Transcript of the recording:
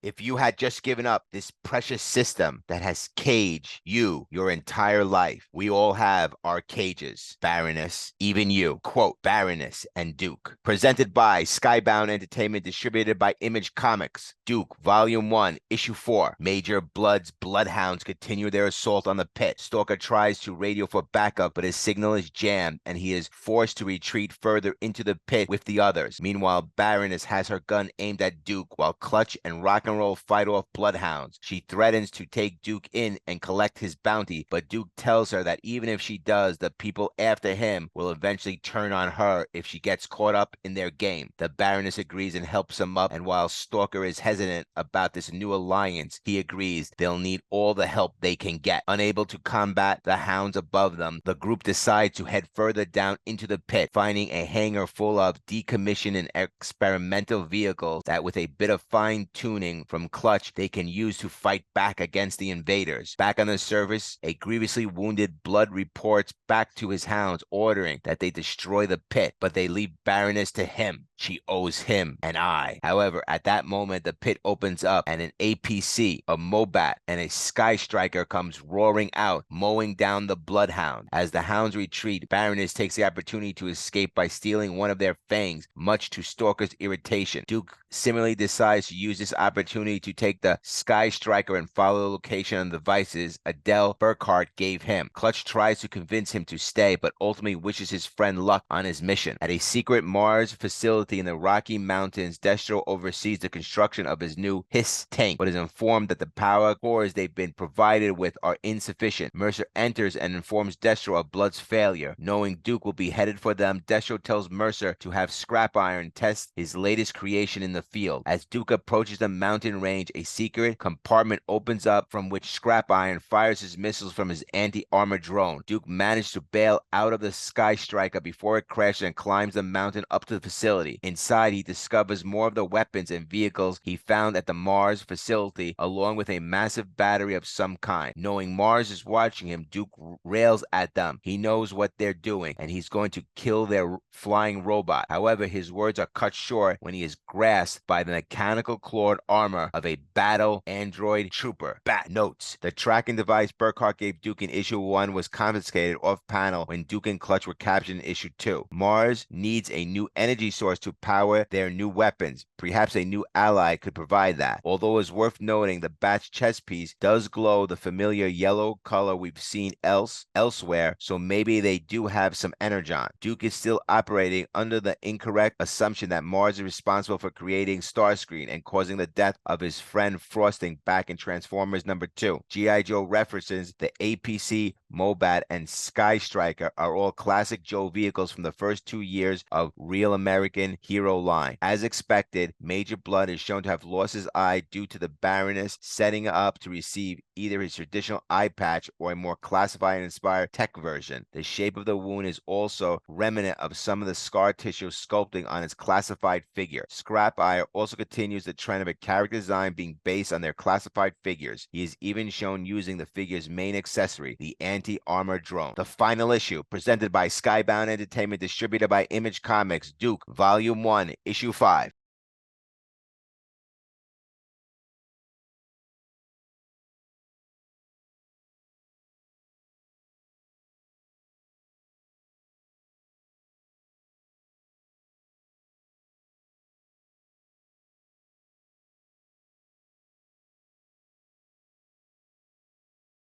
If you had just given up this precious system that has caged you your entire life, we all have our cages, Baroness, even you. Quote, Baroness and Duke. Presented by Skybound Entertainment, distributed by Image Comics. Duke, Volume 1, Issue 4. Major Bludd's bloodhounds continue their assault on the pit. Stalker tries to radio for backup, but his signal is jammed, and he is forced to retreat further into the pit with the others. Meanwhile, Baroness has her gun aimed at Duke, while Clutch and Rock and Roll fight off bloodhounds. She threatens to take Duke in and collect his bounty, but Duke tells her that even if she does, the people after him will eventually turn on her if she gets caught up in their game. The Baroness agrees and helps him up, and while Stalker is hesitant about this new alliance, he agrees they'll need all the help they can get. Unable to combat the hounds above them, the group decides to head further down into the pit, finding a hangar full of decommissioned and experimental vehicles that, with a bit of fine-tuning from Clutch, they can use to fight back against the invaders. Back on the surface, a grievously wounded Bludd reports back to his hounds, ordering that they destroy the pit, but they leave Baroness to him. She owes him an eye. However, at that moment, the pit opens up and an APC, a Mobat, and a Sky Striker comes roaring out, mowing down the Bloodhound. As the hounds retreat, Baroness takes the opportunity to escape by stealing one of their fangs, much to Stalker's irritation. Duke similarly decides to use this opportunity to take the Sky Striker and follow the location of the devices Adele Burkhart gave him. Clutch tries to convince him to stay, but ultimately wishes his friend luck on his mission. At a secret Mars facility in the Rocky Mountains, Destro oversees the construction of his new HISS tank, but is informed that the power cores they've been provided with are insufficient. Mercer enters and informs Destro of Bludd's failure. Knowing Duke will be headed for them, Destro tells Mercer to have Scrap-Iron test his latest creation in the field. As Duke approaches the mountain range, a secret compartment opens up from which Scrap-Iron fires his missiles from his anti-armor drone. Duke managed to bail out of the Sky Striker before it crashes and climbs the mountain up to the facility. Inside, he discovers more of the weapons and vehicles he found at the Mars facility, along with a massive battery of some kind. Knowing Mars is watching him, Duke rails at them. He knows what they're doing, and he's going to kill their flying robot. However, his words are cut short when he is grasped by the mechanical clawed armor of a battle android trooper. Bat notes: the tracking device Burkhart gave Duke in issue 1 was confiscated off-panel when Duke and Clutch were captured in issue 2. Mars needs a new energy source to power their new weapons. Perhaps a new ally could provide that. Although it's worth noting, the Bat's chest piece does glow the familiar yellow color we've seen elsewhere, so maybe they do have some Energon. Duke is still operating under the incorrect assumption that Mars is responsible for creating Starscream and causing the death of his friend Frosting back in Transformers #2. G.I. Joe references the APC, Mobat, and Sky Striker are all classic Joe vehicles from the first 2 years of Real American Hero line. As expected, Major Bludd is shown to have lost his eye due to the Baroness setting up to receive either his traditional eye patch or a more classified and inspired tech version. The shape of the wound is also remnant of some of the scar tissue sculpting on its classified figure. Scrap-Iron also continues the trend of a character design being based on their classified figures. He is even shown using the figure's main accessory, the anti-armor drone. The final issue, presented by Skybound Entertainment, distributed by Image Comics, Duke, Volume 1, Issue 5.